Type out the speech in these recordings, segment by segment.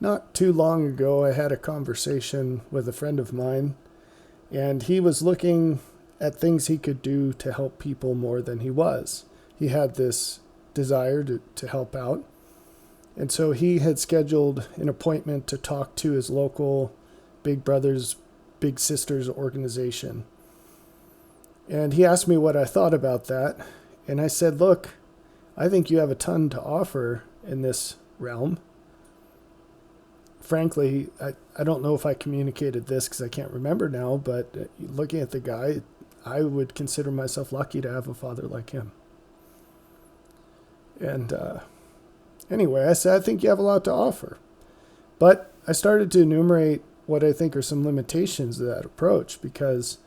Not too long ago, I had a conversation with a friend of mine, and he was looking at things he could do to help people more than he was. He had this desire to help out. And so he had scheduled an appointment to talk to his local Big Brothers, Big Sisters organization. And he asked me what I thought about that. And I said, look, I think you have a ton to offer in this realm. Frankly, I don't know if I communicated this because I can't remember now, but looking at the guy, I would consider myself lucky to have a father like him. And anyway, I said, I think you have a lot to offer. But I started to enumerate what I think are some limitations of that approach, because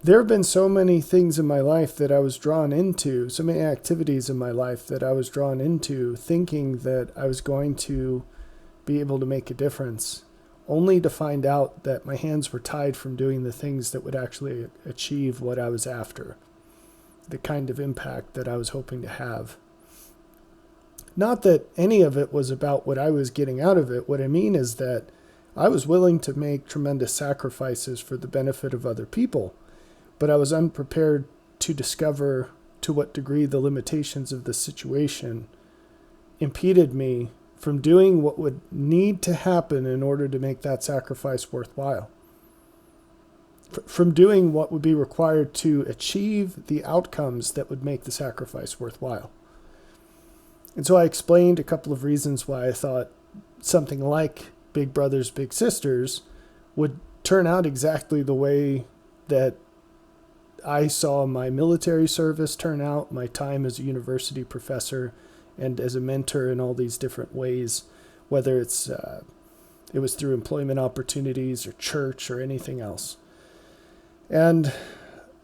there have been so many things in my life that I was drawn into, so many activities in my life that I was drawn into, thinking that I was going to be able to make a difference, only to find out that my hands were tied from doing the things that would actually achieve what I was after, the kind of impact that I was hoping to have. Not that any of it was about what I was getting out of it. What I mean is that I was willing to make tremendous sacrifices for the benefit of other people, but I was unprepared to discover to what degree the limitations of the situation impeded me from doing what would need to happen in order to make that sacrifice worthwhile. From doing what would be required to achieve the outcomes that would make the sacrifice worthwhile. And so I explained a couple of reasons why I thought something like Big Brothers, Big Sisters would turn out exactly the way that I saw my military service turn out, my time as a university professor and as a mentor in all these different ways, whether it was through employment opportunities or church or anything else. And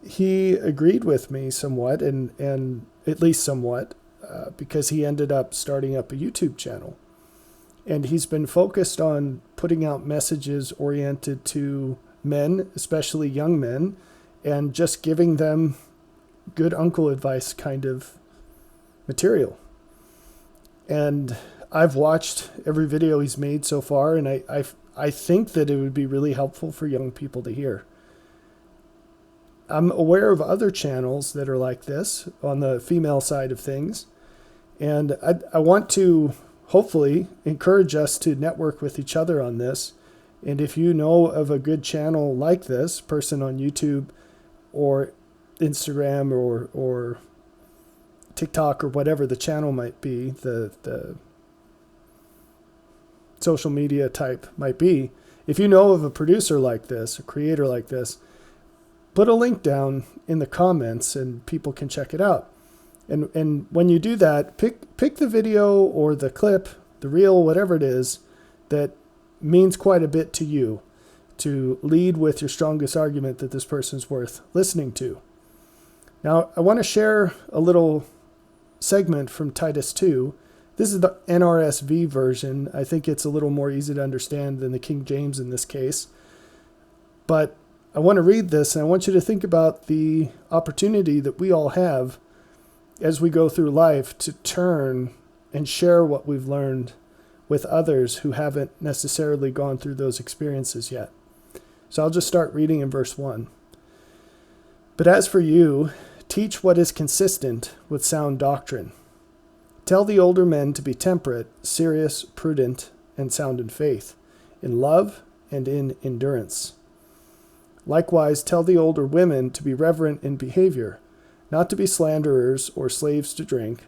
he agreed with me somewhat, and at least somewhat, because he ended up starting up a YouTube channel. And he's been focused on putting out messages oriented to men, especially young men, and just giving them good uncle advice kind of material. And I've watched every video he's made so far, and I think that it would be really helpful for young people to hear. I'm aware of other channels that are like this on the female side of things, and I want to hopefully encourage us to network with each other on this. And if you know of a good channel like this, person on YouTube or Instagram or TikTok or whatever the channel might be, the social media type might be, if you know of a producer like this, a creator like this, put a link down in the comments and people can check it out. And when you do that, pick the video or the clip, the reel, whatever it is, that means quite a bit to you, to lead with your strongest argument that this person's worth listening to. Now, I want to share a little segment from Titus 2. This is the NRSV version. I think it's a little more easy to understand than the King James in this case. But I want to read this, and I want you to think about the opportunity that we all have as we go through life to turn and share what we've learned with others who haven't necessarily gone through those experiences yet. So I'll just start reading in verse 1. But as for you, teach what is consistent with sound doctrine. Tell the older men to be temperate, serious, prudent, and sound in faith, in love and in endurance. Likewise, tell the older women to be reverent in behavior, not to be slanderers or slaves to drink.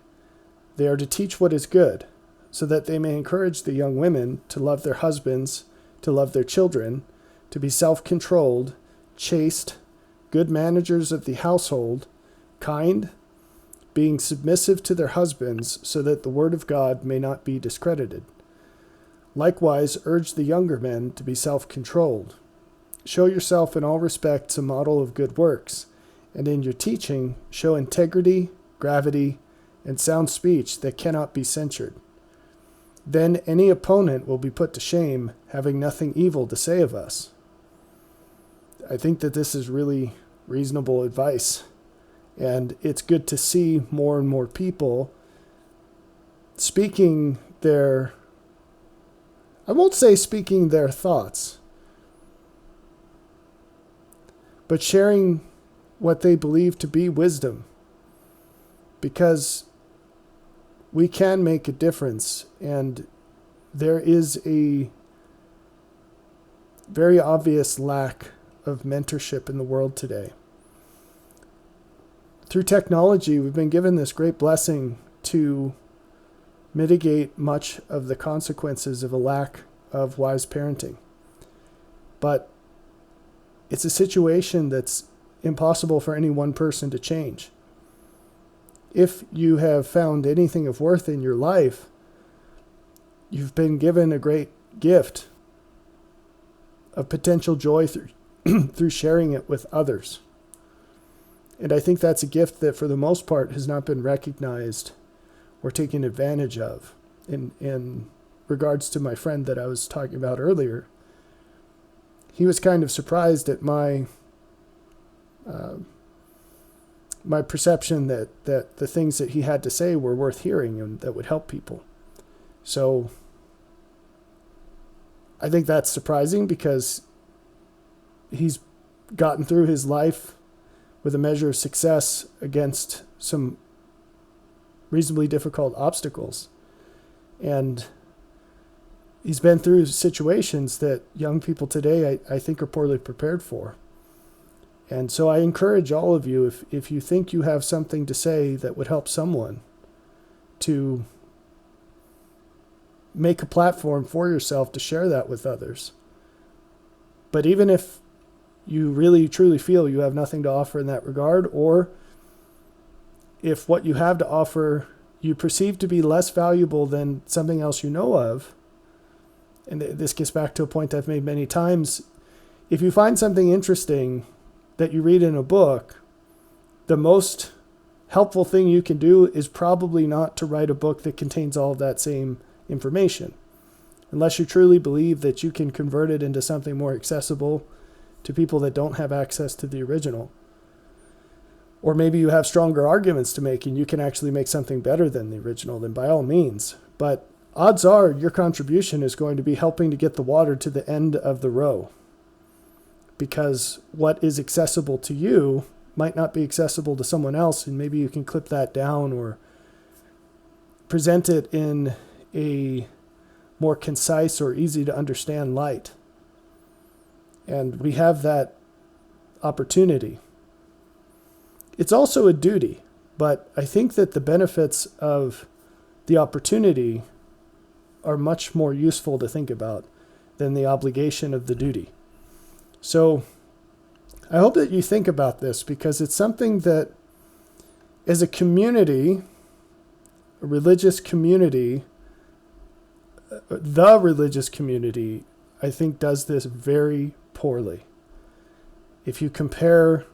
They are to teach what is good, so that they may encourage the young women to love their husbands, to love their children, to be self-controlled, chaste, good managers of the household, kind, being submissive to their husbands, so that the word of God may not be discredited. Likewise, urge the younger men to be self-controlled. Show yourself in all respects a model of good works, and in your teaching show integrity, gravity, and sound speech that cannot be censured. Then any opponent will be put to shame, having nothing evil to say of us. I think that this is really reasonable advice, and it's good to see more and more people speaking their, I won't say speaking their thoughts, but sharing what they believe to be wisdom, because we can make a difference, and there is a very obvious lack of mentorship in the world today. Through technology, we've been given this great blessing to mitigate much of the consequences of a lack of wise parenting. But it's a situation that's impossible for any one person to change. If you have found anything of worth in your life, you've been given a great gift of potential joy through sharing it with others. And I think that's a gift that for the most part has not been recognized or taken advantage of. In regards to my friend that I was talking about earlier, he was kind of surprised at my perception that the things that he had to say were worth hearing and that would help people. So I think that's surprising, because he's gotten through his life with a measure of success against some reasonably difficult obstacles. And he's been through situations that young people today, I think, are poorly prepared for. And so I encourage all of you, if you think you have something to say that would help someone, to make a platform for yourself to share that with others. But even if you really truly feel you have nothing to offer in that regard, or if what you have to offer you perceive to be less valuable than something else you know of, and this gets back to a point I've made many times, if you find something interesting that you read in a book, the most helpful thing you can do is probably not to write a book that contains all of that same information, unless you truly believe that you can convert it into something more accessible to people that don't have access to the original. Or maybe you have stronger arguments to make and you can actually make something better than the original, then by all means. But odds are your contribution is going to be helping to get the water to the end of the row, because what is accessible to you might not be accessible to someone else, and maybe you can clip that down or present it in a more concise or easy to understand light. And we have that opportunity. It's also a duty, but I think that the benefits of the opportunity are much more useful to think about than the obligation of the duty. So I hope that you think about this, because it's something that, as a community, a religious community, the religious community, I think, does this very poorly. If you compare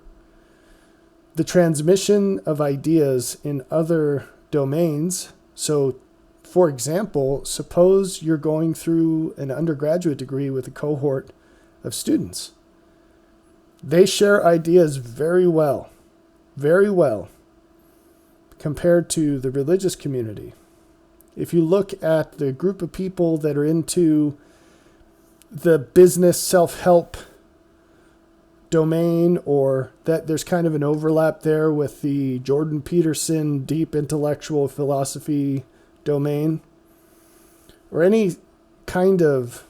the transmission of ideas in other domains, so for example, suppose you're going through an undergraduate degree with a cohort of students. They share ideas very well, compared to the religious community. If you look at the group of people that are into the business self-help domain, or that there's kind of an overlap there with the Jordan Peterson deep intellectual philosophy domain, or any kind of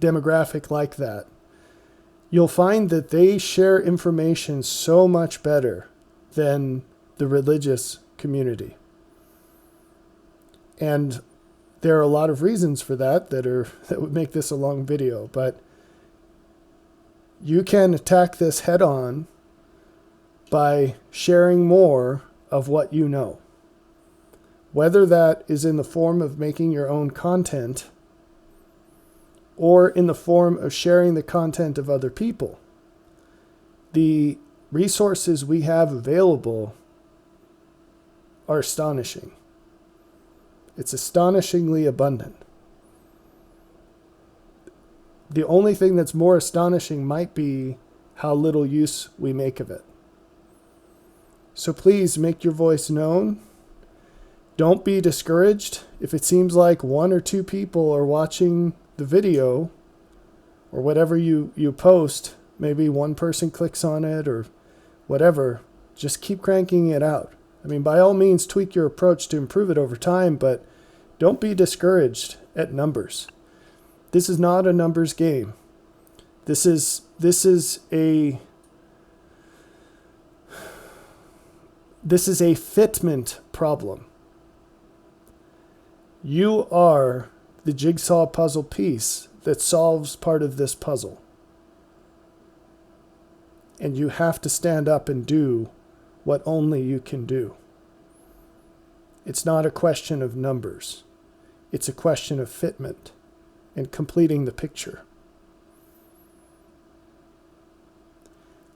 demographic like that, you'll find that they share information so much better than the religious community. And there are a lot of reasons for that would make this a long video, but you can attack this head on by sharing more of what you know. Whether that is in the form of making your own content or in the form of sharing the content of other people. The resources we have available are astonishing. It's astonishingly abundant. The only thing that's more astonishing might be how little use we make of it. So please make your voice known. Don't be discouraged if it seems like one or two people are watching the video or whatever you post. Maybe one person clicks on it or whatever. Just keep cranking it out. I mean, by all means, tweak your approach to improve it over time, but don't be discouraged at numbers. This is not a numbers game. This is a fitment problem. You are the jigsaw puzzle piece that solves part of this puzzle. And you have to stand up and do what only you can do. It's not a question of numbers. It's a question of fitment and completing the picture.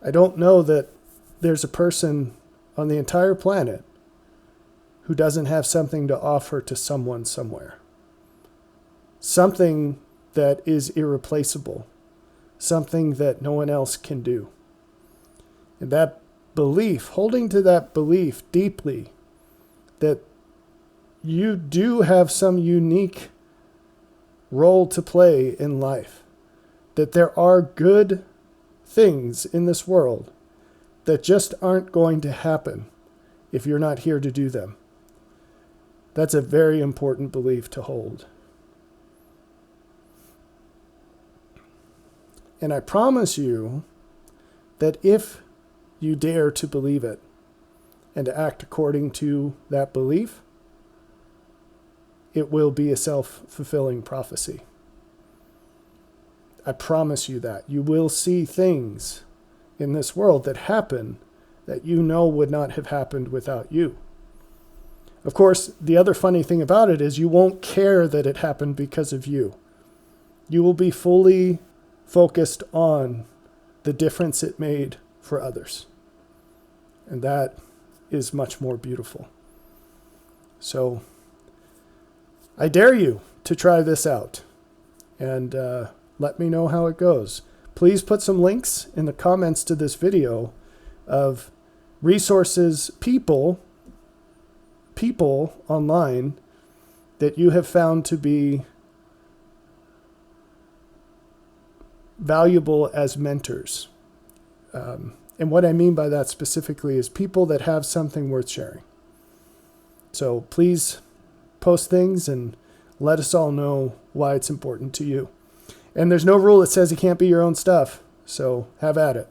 I don't know that there's a person on the entire planet who doesn't have something to offer to someone somewhere. Something that is irreplaceable. Something that no one else can do. And that belief, holding to that belief deeply, that you do have some unique role to play in life, that there are good things in this world that just aren't going to happen if you're not here to do them. That's a very important belief to hold. And I promise you that if you dare to believe it and to act according to that belief, it will be a self-fulfilling prophecy. I promise you that. You will see things in this world that happen that you know would not have happened without you. Of course, the other funny thing about it is you won't care that it happened because of you. You will be fully focused on the difference it made for others. And that is much more beautiful. So I dare you to try this out and let me know how it goes. Please put some links in the comments to this video of resources, people online that you have found to be valuable as mentors. And what I mean by that specifically is people that have something worth sharing. So please post things and let us all know why it's important to you. And there's no rule that says it can't be your own stuff, so have at it.